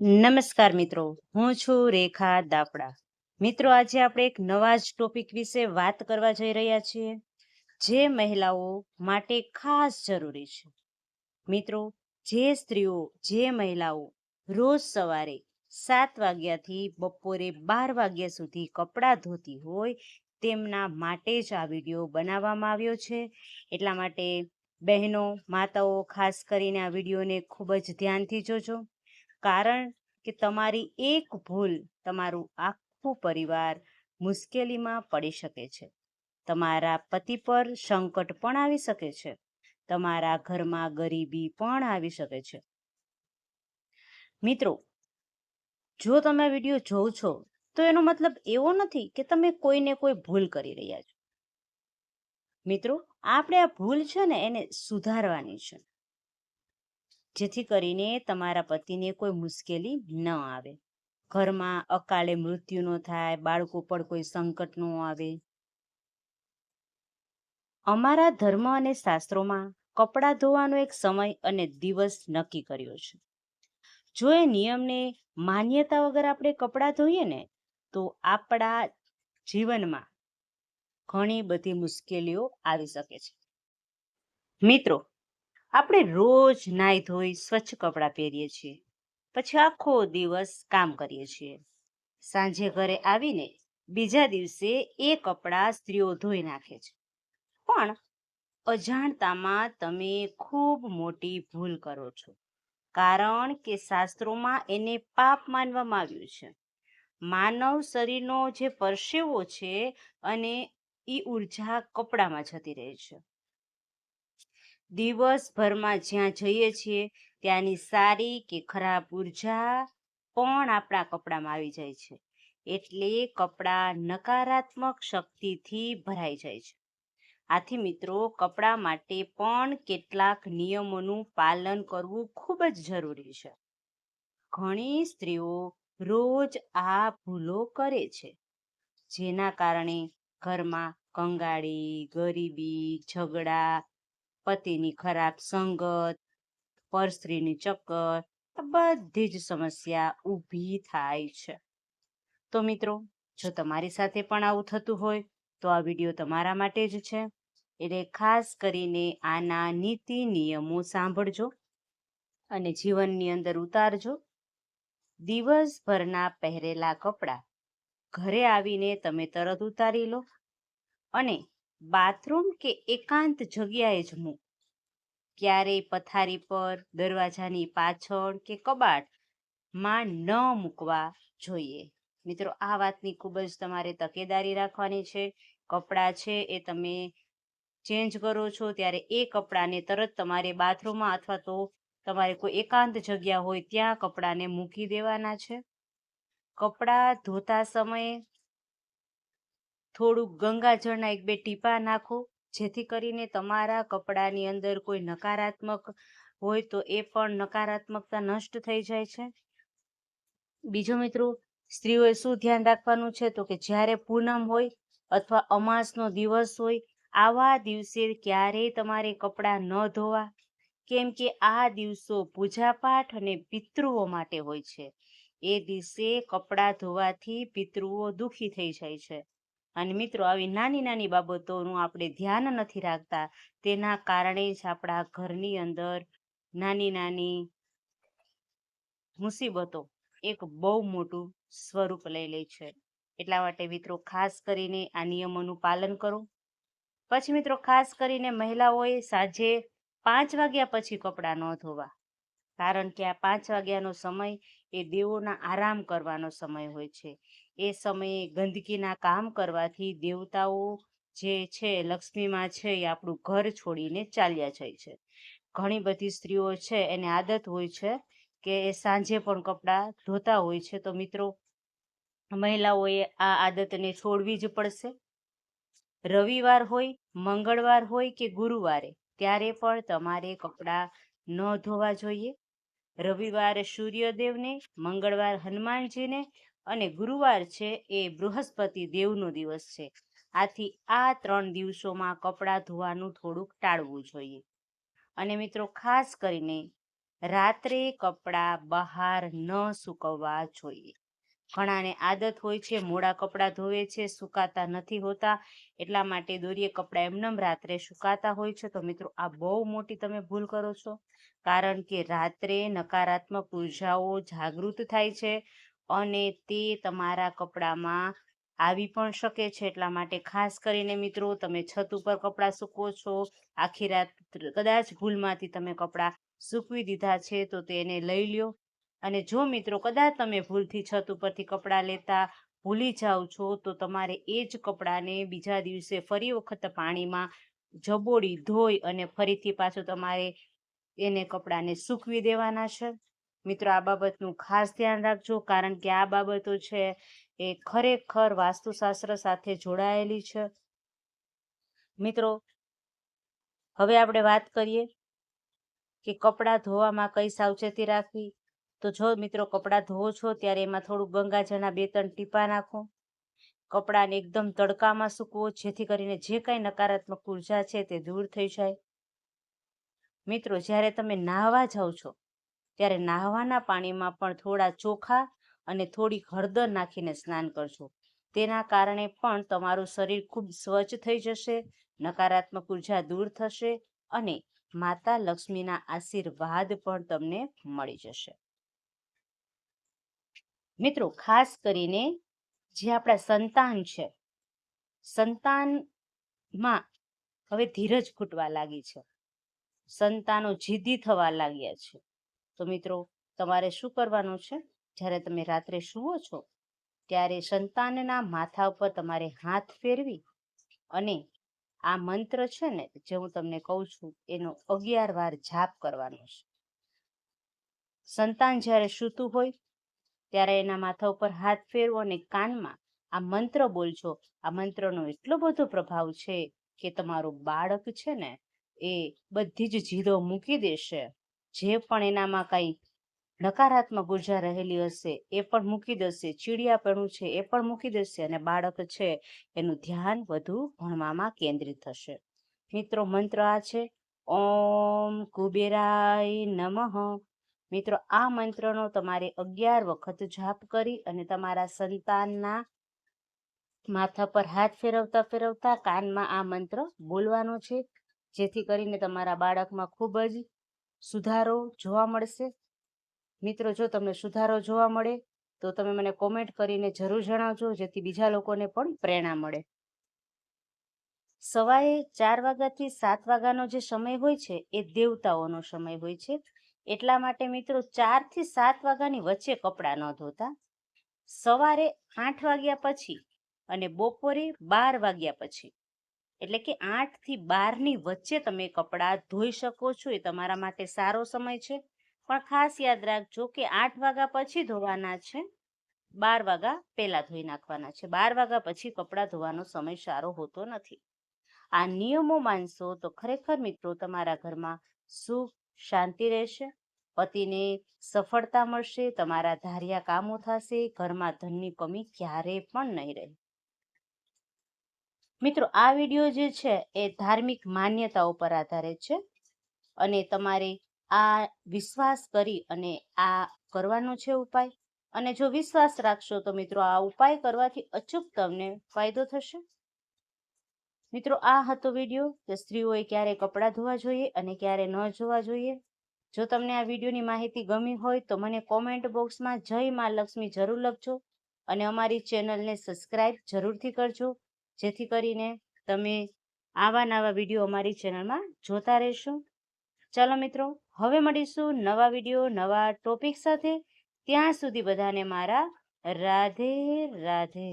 નમસ્કાર મિત્રો, હું છું રેખા દાપડા. મિત્રો, આજે આપણે એક નવા જ ટોપિક વિશે વાત કરવા જઈ રહ્યા છીએ, જે મહિલાઓ માટે ખાસ જરૂરી છે. મિત્રો, જે મહિલાઓ રોજ સવારે 7 વાગ્યાથી બપોરે 12 વાગ્યા સુધી કપડાં ધોતી હોય, તેમના માટે જ આ વિડીયો બનાવવામાં આવ્યો છે. એટલા માટે બહેનો, માતાઓ ખાસ કરીને આ વિડીયોને ખૂબ જ ધ્યાનથી જોજો. કારણ કે તમારી એક ભૂલ તમારું આખું પરિવાર મુશ્કેલીમાં પડી શકે છે. તમારા પતિ પર સંકટ પણ આવી શકે છે. તમારા ઘરમાં ગરીબી પણ આવી શકે છે. મિત્રો, જો તમે વિડીયો જોવ છો તો એનો મતલબ એવો નથી કે તમે કોઈને કોઈ ભૂલ કરી રહ્યા છો. મિત્રો, આપણે આ ભૂલ છે ને એને સુધારવાની છે, જેથી કરીને તમારા પતિને કોઈ મુશ્કેલી ન આવે, ઘરમાં અકાળે મૃત્યુ ન થાય, બાળકો પર કોઈ સંકટ ન આવે. અમારા ધર્મ અને શાસ્ત્રોમાં કપડાં ધોવાનો એક સમય અને દિવસ નક્કી કર્યો છે. જો એ નિયમને માન્યતા વગર આપણે કપડાં ધોઈએ ને તો આપણા જીવનમાં ઘણી બધી મુશ્કેલીઓ આવી શકે છે. મિત્રો, આપણે રોજ નાહી ધોઈ સ્વચ્છ કપડાં પહેરીએ છીએ, પછી આખો દિવસ કામ કરીએ છીએ. સાંજે ઘરે આવીને બીજા દિવસે એ કપડાં સ્ત્રીઓ ધોઈ નાખે છે. પણ અજાણતામાં તમે ખૂબ મોટી ભૂલ કરો છો, કારણ કે શાસ્ત્રોમાં એને પાપ માનવામાં આવ્યું છે. માનવ શરીરનો જે પરસેવો છે અને એ ઉર્જા કપડામાં જતી રહે છે. દિવસભરમાં જ્યાં જઈએ છીએ ત્યાંની સારી કે ખરાબ ઉર્જા પણ આપણા કપડામાં આવી જાય છે. એટલે કપડાં નકારાત્મક શક્તિથી ભરાઈ જાય છે. આથી મિત્રો, કપડાં માટે પણ કેટલાક નિયમોનું પાલન કરવું ખૂબ જ જરૂરી છે. ઘણી સ્ત્રીઓ રોજ આ ભૂલો કરે છે, જેના કારણે ઘરમાં કંગાળી, ગરીબી, ઝઘડા, પતિની ખરાબ સંગત, પરસ્ત્રીની ચક્કર, આ બધી જ સમસ્યા ઊભી થાય છે. તો મિત્રો, જો તમારી સાથે પણ આવું થતું હોય તો આ વિડીયો તમારા માટે જ છે. એટલે ખાસ કરીને આના નીતિ નિયમો સાંભળજો અને જીવનની અંદર ઉતારજો. દિવસભરના પહેરેલા કપડાં ઘરે આવીને તમે તરત ઉતારી લો અને બાથરૂમ કે એકાંત જગ્યાએ જ મૂકો. ક્યારેય પથારી પર, દરવાજાની પાછળ કે કબાટમાં ન મૂકવા જોઈએ. મિત્રો, આ વાતની ખૂબ જ તમારે તકેદારી રાખવાની છે. કપડાં છે એ તમે ચેન્જ કરો છો ત્યારે એ કપડાને તરત તમારે બાથરૂમમાં અથવા તો તમારે કોઈ એકાંત જગ્યા હોય ત્યાં કપડાને મૂકી દેવાના છે. કપડાં ધોતા સમયે થોડુંક ગંગાજળના 1-2 ટીપા નાખો, જેથી કરીને તમારા કપડાની અંદર કોઈ નકારાત્મક હોય તો એ પણ નકારાત્મકતા નષ્ટ થઈ જાય છે. બીજો મિત્રો, સ્ત્રીઓએ શું ધ્યાન રાખવાનું છે તો કે જ્યારે પૂનમ હોય અથવા અમાસનો દિવસ હોય, આવા દિવસે ક્યારેય તમારે કપડાં ન ધોવા, કેમ કે આ દિવસો પૂજાપાઠ અને પિતૃઓ માટે હોય છે. એ દિવસે કપડાં ધોવાથી પિતૃઓ દુઃખી થઈ જાય છે. અને મિત્રો, આવી નાની નાની બાબતોનું આપણે ધ્યાન નથી રાખતા, તેના કારણે જ આપણા ઘરની અંદર નાની નાની મુસીબતો એક બહુ મોટું સ્વરૂપ લઈ લે છે. એટલા માટે મિત્રો, ખાસ કરીને આ નિયમોનું પાલન કરો. પછી મિત્રો, ખાસ કરીને મહિલાઓએ સાંજે 5 વાગ્યા પછી કપડાં ન ધોવા, કારણ કે આ 5 વાગ્યાનો સમય એ દેવોના આરામ કરવાનો સમય હોય છે. એ સમયે ગંદકીના કામ કરવાથી દેવતાઓ જે છે, લક્ષ્મીમાં છે, એ આપણું ઘર છોડીને ચાલ્યા જાય છે. ઘણી બધી સ્ત્રીઓ છે એને આદત હોય છે કે એ સાંજે પણ કપડાં ધોતા હોય છે. તો મિત્રો, મહિલાઓએ આ આદતને છોડવી જ પડશે. રવિવાર હોય, મંગળવાર હોય કે ગુરુવારે, ત્યારે પણ તમારે કપડાં ન ધોવા જોઈએ. રવિવારે સૂર્યદેવને, મંગળવાર હનુમાનજીને અને ગુરુવાર છે એ બૃહસ્પતિ દેવનો દિવસ છે. આથી આ 3 દિવસોમાં કપડાં ધોવાનું થોડુંક ટાળવું જોઈએ. અને મિત્રો, ખાસ કરીને રાત્રે કપડાં બહાર ન સૂકવવા જોઈએ. ઘણાને આદત હોય છે, મોડા કપડાં ધોવે છે, સુકાતા નથી હોતા, એટલા માટે દોરીએ કપડાં એમનેમ રાત્રે સુકાતા હોય છે. તો મિત્રો આ બહુ મોટી તમે ભૂલ કરો છો, કારણ કે રાત્રે નકારાત્મક ઉર્જાઓ જાગૃત થાય છે અને તે તમારા કપડામાં આવી પણ શકે છે. એટલા માટે ખાસ કરીને મિત્રો, તમે છત ઉપર કપડાં સૂકવો છો, આખી રાત કદાચ ભૂલમાંથી તમે કપડાં સૂકવી દીધા છે, તો તેને લઈ લ્યો. અને જો મિત્રો કદાચ તમે ભૂલથી છત ઉપરથી કપડાં લેતા ભૂલી જાઓ છો, તો તમારે એ જ કપડાને બીજા દિવસે ફરી વખત પાણીમાં જબોડી ધોઈ અને ફરીથી પાછું તમારે એને કપડાને સૂકવી દેવાના છે. મિત્રો આ બાબતનું ખાસ ધ્યાન રાખજો, કારણ કે આ બાબતો છે એ ખરેખર વાસ્તુશાસ્ત્ર સાથે જોડાયેલી છે. મિત્રો હવે આપણે વાત કરીએ કે કપડાં ધોવામાં કઈ સાવચેતી રાખવી. તો જો મિત્રો કપડાં ધોવો છો ત્યારે એમાં થોડું ગંગાજળના 2-3 ટીપા નાખો. કપડાને એકદમ તડકામાં સૂકવો, જેથી કરીને જે કાંઈ નકારાત્મક ઉર્જા છે તે દૂર થઈ જાય. મિત્રો જ્યારે તમે નાહવા જાઓ છો ત્યારે નાહવાના પાણીમાં પણ થોડા ચોખા અને થોડી હળદર નાખીને સ્નાન કરજો. તેના કારણે પણ તમારું શરીર ખૂબ સ્વચ્છ થઈ જશે, નકારાત્મક ઉર્જા દૂર થશે અને માતા લક્ષ્મીના આશીર્વાદ પણ તમને મળી જશે. મિત્રો ખાસ કરીને જે આપણા સંતાન છે, સંતાનમાં હવે ધીરજ ખૂટવા લાગી છે, સંતાનો જિદ્દી થવા લાગ્યા છે. તો મિત્રો તમારે શું કરવાનું છે, જ્યારે તમે રાત્રે સૂવો છો ત્યારે સંતાનના માથા ઉપર તમારે હાથ ફેરવી અને આ મંત્ર છે ને, જે હું તમને કહું છું, એનો 11 વાર જાપ કરવાનો છે. સંતાન જ્યારે સૂતું હોય ત્યારે એના માથા ઉપર હાથ ફેરવો અને કાનમાં આ મંત્ર બોલજો. આ મંત્રનો એટલો બધો પ્રભાવ છે કે તમારું બાળક છે ને એ બધી જ જીદો મૂકી દેશે. જે પણ એનામાં કઈ નકારાત્મક ઉર્જા રહેલી હશે એ પણ મૂકી દેશે, ચીડિયાપણું છે એ પણ મૂકી દેશે અને બાળક છે એનું ધ્યાન વધુ ભણવામાં કેન્દ્રિત થશે. મિત્રો મંત્ર આ છે, ઓમ કુબેરાય નમઃ. મિત્રો આ મંત્રનો તમારે 11 વખત જાપ કરી અને તમારા સંતાનના માથા પર હાથ ફેરવતા ફેરવતા કાનમાં આ મંત્ર બોલવાનો છે, જેથી કરીને તમારા બાળકમાં ખૂબ જ સુધારો જોવા મળશે. મિત્રો જો તમને સુધારો જોવા મળે તો તમે મને કોમેન્ટ કરીને જરૂર જણાવજો, જેથી બીજા લોકોને પણ પ્રેરણા મળે. સવારે 4 વાગ્યાથી 7 વાગ્યાનો જે સમય હોય છે એ દેવતાઓનો સમય હોય છે. એટલા માટે મિત્રો 4 થી 7 વાગ્યાની વચ્ચે કપડાં ન ધોતા. સવારે 8 વાગ્યા પછી અને બપોરે 12 વાગ્યા પછી, એટલે કે 8 થી 12 ની વચ્ચે તમે કપડાં ધોઈ શકો છો. એ તમારા માટે સારો સમય છે. પણ ખાસ યાદ રાખજો કે 8 વાગ્યા પછી ધોવાના છે, 12 વાગ્યા પહેલા ધોઈ નાખવાના છે. 12 વાગ્યા પછી કપડાં ધોવાનો સમય સારો હોતો નથી. આ નિયમો માનશો તો ખરેખર મિત્રો તમારા ઘરમાં સુખ શાંતિ રહેશે, પતિને સફળતા મળશે, તમારા ધાર્યા કામો થશે, ઘરમાં ધનની કમી ક્યારેય પણ નહીં રહે. મિત્રો આ વિડીયો જે છે એ ધાર્મિક માન્યતાઓ પર આધારિત છે અને તમારે આ વિશ્વાસ કરી અને આ કરવાનો છે ઉપાય. અને જો વિશ્વાસ રાખશો તો મિત્રો આ ઉપાય કરવાથી અચૂક તમને ફાયદો થશે. મિત્રો આ હતો વિડીયો કે સ્ત્રીઓએ ક્યારે કપડાં ધોવા જોઈએ અને ક્યારે ન ધોવા જોઈએ. જો તમને આ વિડીયોની માહિતી ગમી હોય તો મને કોમેન્ટ બોક્સમાં જય માં લક્ષ્મી જરૂર લખજો અને અમારી ચેનલને સબસ્ક્રાઇબ જરૂરથી કરજો, જેથી કરીને તમે આવા નવા વિડીયો અમારી ચેનલમાં જોતા રહેશો. ચાલો મિત્રો, હવે મળીશું નવા વિડીયો નવા ટોપિક સાથે. ત્યાં સુધી બધાને મારા રાધે રાધે.